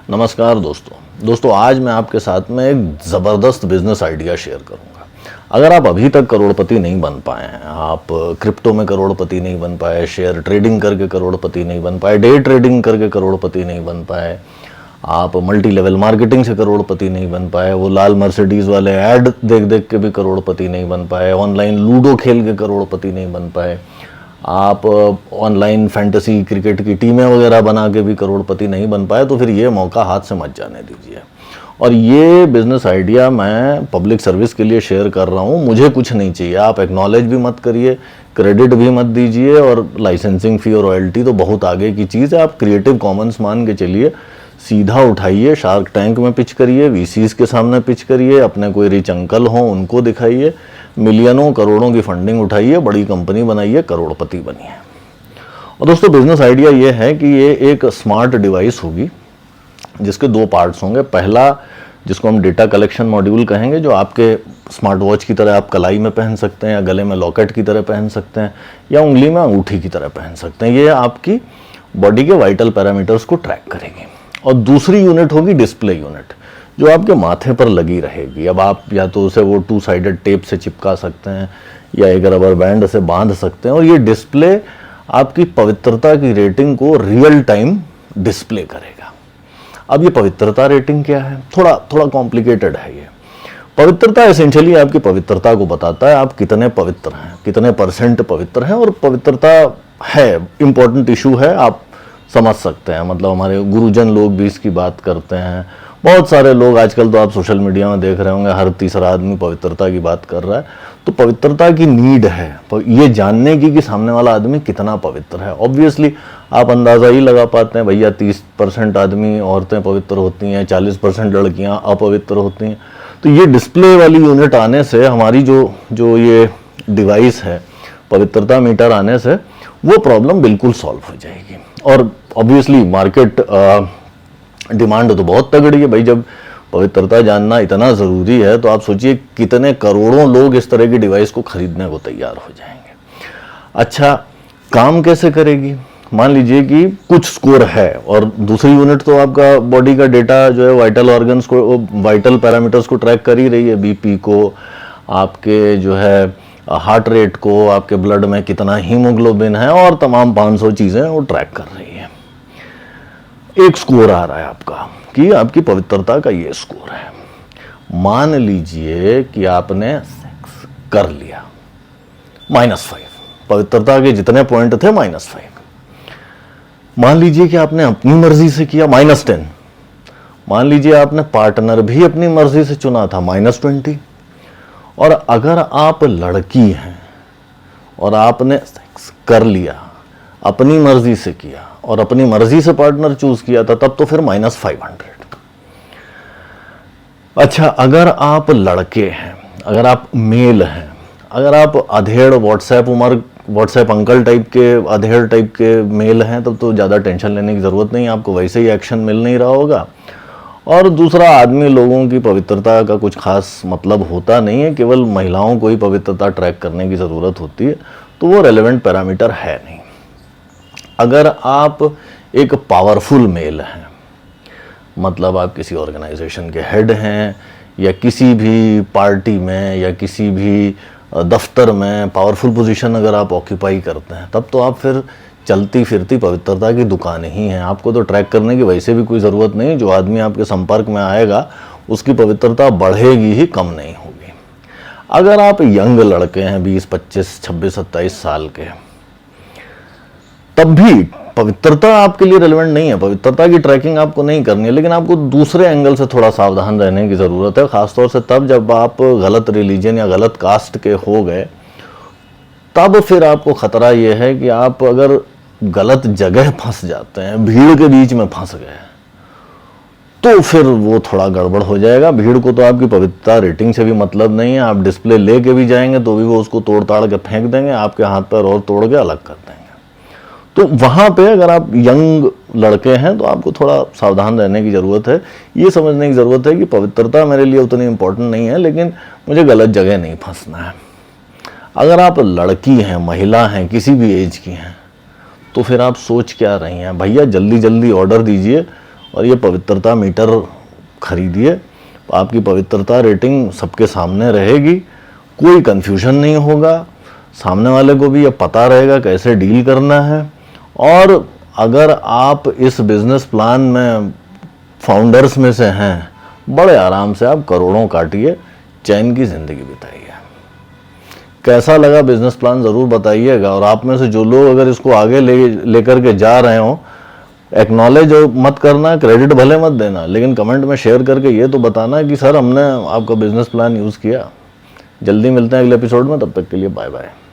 नमस्कार दोस्तों, आज मैं आपके साथ में एक ज़बरदस्त बिजनेस आइडिया शेयर करूंगा। अगर आप अभी तक करोड़पति नहीं बन पाए हैं, आप क्रिप्टो में करोड़पति नहीं बन पाए, शेयर ट्रेडिंग करके करोड़पति नहीं बन पाए, डे ट्रेडिंग करके करोड़पति नहीं बन पाए, आप मल्टी लेवल मार्केटिंग से करोड़पति नहीं बन पाए, वो लाल मर्सिडीज़ वाले ऐड देख देख के भी करोड़पति नहीं बन पाए, ऑनलाइन लूडो खेल के करोड़पति नहीं बन पाए, आप ऑनलाइन फैंटेसी क्रिकेट की टीमें वगैरह बना के भी करोड़पति नहीं बन पाए, तो फिर ये मौका हाथ से मत जाने दीजिए। और ये बिज़नेस आइडिया मैं पब्लिक सर्विस के लिए शेयर कर रहा हूँ। मुझे कुछ नहीं चाहिए, आप एक्नॉलेज भी मत करिए, क्रेडिट भी मत दीजिए, और लाइसेंसिंग फ़ी और रॉयल्टी तो बहुत आगे की चीज़ है। आप क्रिएटिव कॉमन्स मान के चलिए, सीधा उठाइए, शार्क टैंक में पिच करिए, वीसीज के सामने पिच करिए, अपने कोई रिच अंकल हों उनको दिखाइए, मिलियनों करोड़ों की फंडिंग उठाइए, बड़ी कंपनी बनाइए, करोड़पति बनिए। और दोस्तों, बिजनेस आइडिया ये है कि ये एक स्मार्ट डिवाइस होगी जिसके दो पार्ट्स होंगे। पहला, जिसको हम डेटा कलेक्शन मॉड्यूल कहेंगे, जो आपके स्मार्ट वॉच की तरह आप कलाई में पहन सकते हैं, या गले में लॉकेट की तरह पहन सकते हैं, या उंगली में अंगूठी की तरह पहन सकते हैं। ये आपकी बॉडी के वाइटल पैरामीटर्स को ट्रैक करेगी। और दूसरी यूनिट होगी डिस्प्ले यूनिट, जो आपके माथे पर लगी रहेगी। अब आप या तो उसे वो 2 साइडेड टेप से चिपका सकते हैं, या एक रबर बैंड से बांध सकते हैं, और ये डिस्प्ले आपकी पवित्रता की रेटिंग को रियल टाइम डिस्प्ले करेगा। अब ये पवित्रता रेटिंग क्या है? थोड़ा कॉम्प्लिकेटेड है। ये पवित्रता एसेंशियली आपकी पवित्रता को बताता है, आप कितने पवित्र हैं, कितने % पवित्र हैं। और पवित्रता है इंपॉर्टेंट इशू है, आप समझ सकते हैं। मतलब हमारे गुरुजन लोग भी इसकी बात करते हैं। बहुत सारे लोग आजकल, तो आप सोशल मीडिया में देख रहे होंगे, हर तीसरा आदमी पवित्रता की बात कर रहा है। तो पवित्रता की नीड है ये जानने की कि सामने वाला आदमी कितना पवित्र है। ऑब्वियसली आप अंदाज़ा ही लगा पाते हैं, भैया 30% आदमी औरतें पवित्र होती हैं, 40% लड़कियां अपवित्र होती हैं। तो ये डिस्प्ले वाली यूनिट आने से, हमारी जो ये डिवाइस है, पवित्रता मीटर आने से, वो प्रॉब्लम बिल्कुल सॉल्व हो जाएगी। और ऑब्वियसली मार्केट डिमांड तो बहुत तगड़ी है भाई। जब पवित्रता जानना इतना ज़रूरी है, तो आप सोचिए कितने करोड़ों लोग इस तरह की डिवाइस को खरीदने को तैयार हो जाएंगे। अच्छा, काम कैसे करेगी? मान लीजिए कि कुछ स्कोर है, और दूसरी यूनिट तो आपका बॉडी का डेटा जो है, वाइटल ऑर्गन्स को, वाइटल पैरामीटर्स को ट्रैक कर ही रही है। बीपी को, आपके जो है हार्ट रेट को, आपके ब्लड में कितना हीमोग्लोबिन है, और तमाम 500 चीज़ें वो ट्रैक कर रही है। एक स्कोर आ रहा है आपका कि आपकी पवित्रता का ये स्कोर है। मान लीजिए कि आपने सेक्स कर लिया, -5, पवित्रता के जितने पॉइंट थे -5। मान लीजिए कि आपने अपनी मर्जी से किया, -10। मान लीजिए आपने पार्टनर भी अपनी मर्जी से चुना था, -20। और अगर आप लड़की हैं और आपने सेक्स कर लिया, अपनी मर्जी से किया, और अपनी मर्जी से पार्टनर चूज किया था, तब तो फिर -500। अच्छा, अगर आप लड़के हैं, अगर आप मेल हैं, अगर आप अधेड़ व्हाट्सएप अंकल टाइप के, अधेड़ टाइप के मेल हैं, तब तो ज़्यादा टेंशन लेने की ज़रूरत नहीं, आपको वैसे ही एक्शन मिल नहीं रहा होगा। और दूसरा, आदमी लोगों की पवित्रता का कुछ खास मतलब होता नहीं है, केवल महिलाओं को ही पवित्रता ट्रैक करने की ज़रूरत होती है, तो वो रेलेवेंट पैरामीटर है नहीं। अगर आप एक पावरफुल मेल हैं, मतलब आप किसी ऑर्गेनाइजेशन के हेड हैं, या किसी भी पार्टी में, या किसी भी दफ्तर में पावरफुल पोजीशन अगर आप ऑक्यूपाई करते हैं, तब तो आप फिर चलती फिरती पवित्रता की दुकान ही हैं। आपको तो ट्रैक करने की वैसे भी कोई ज़रूरत नहीं। जो आदमी आपके संपर्क में आएगा, उसकी पवित्रता बढ़ेगी ही, कम नहीं होगी। अगर आप यंग लड़के हैं, 20, 25, 26, 27 साल के, तब भी पवित्रता आपके लिए रेलेवेंट नहीं है, पवित्रता की ट्रैकिंग आपको नहीं करनी है, लेकिन आपको दूसरे एंगल से थोड़ा सावधान रहने की ज़रूरत है। ख़ासतौर से तब जब आप गलत रिलीजन या गलत कास्ट के हो गए, तब फिर आपको ख़तरा ये है कि आप अगर गलत जगह फंस जाते हैं, भीड़ के बीच में फंस गए, तो फिर वो थोड़ा गड़बड़ हो जाएगा। भीड़ को तो आपकी पवित्रता रेटिंग से भी मतलब नहीं है। आप डिस्प्ले लेके भी जाएंगे तो भी वो उसको तोड़ ताड़ के फेंक देंगे, आपके हाथ पैर और तोड़ के अलग कर देंगे। तो वहाँ पे अगर आप यंग लड़के हैं, तो आपको थोड़ा सावधान रहने की ज़रूरत है। ये समझने की ज़रूरत है कि पवित्रता मेरे लिए उतनी इम्पोर्टेंट नहीं है, लेकिन मुझे गलत जगह नहीं फंसना है। अगर आप लड़की हैं, महिला हैं, किसी भी एज की हैं, तो फिर आप सोच क्या रही हैं? भैया जल्दी जल्दी ऑर्डर दीजिए और ये पवित्रता मीटर खरीदिए। आपकी पवित्रता रेटिंग सबके सामने रहेगी, कोई कंफ्यूजन नहीं होगा, सामने वाले को भी ये पता रहेगा कैसे डील करना है। और अगर आप इस बिजनेस प्लान में फाउंडर्स में से हैं, बड़े आराम से आप करोड़ों काटिए, चैन की ज़िंदगी बिताइए। कैसा लगा बिजनेस प्लान ज़रूर बताइएगा। और आप में से जो लोग अगर इसको आगे लेकर के जा रहे हो, एक्नॉलेज मत करना, क्रेडिट भले मत देना, लेकिन कमेंट में शेयर करके ये तो बताना कि सर हमने आपका बिजनेस प्लान यूज़ किया। जल्दी मिलते हैं अगले एपिसोड में, तब तक के लिए बाय बाय।